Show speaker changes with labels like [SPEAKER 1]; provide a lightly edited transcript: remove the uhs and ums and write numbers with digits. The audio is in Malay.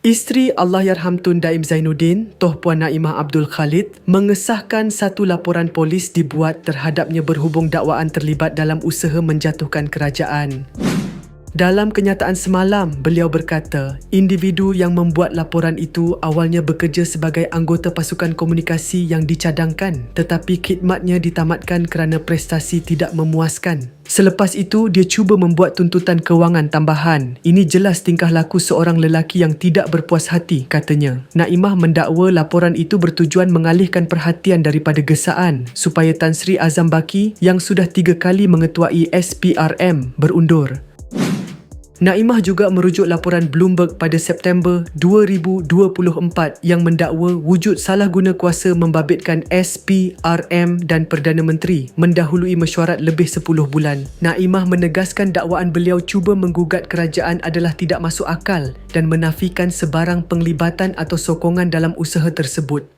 [SPEAKER 1] Isteri Allahyarham Tun Daim Zainuddin, Toh Puan Naimah Abdul Khalid, mengesahkan satu laporan polis dibuat terhadapnya berhubung dakwaan terlibat dalam usaha menjatuhkan kerajaan. Dalam kenyataan semalam, beliau berkata, individu yang membuat laporan itu awalnya bekerja sebagai anggota pasukan komunikasi yang dicadangkan, tetapi khidmatnya ditamatkan kerana prestasi tidak memuaskan. Selepas itu, dia cuba membuat tuntutan kewangan tambahan. Ini jelas tingkah laku seorang lelaki yang tidak berpuas hati, katanya. Naimah mendakwa laporan itu bertujuan mengalihkan perhatian daripada gesaan supaya Tan Sri Azam Baki yang sudah 3 kali mengetuai SPRM berundur. Naimah juga merujuk laporan Bloomberg pada September 2024 yang mendakwa wujud salah guna kuasa membabitkan SPRM dan Perdana Menteri mendahului mesyuarat lebih 10 bulan. Naimah menegaskan dakwaan beliau cuba menggugat kerajaan adalah tidak masuk akal dan menafikan sebarang penglibatan atau sokongan dalam usaha tersebut.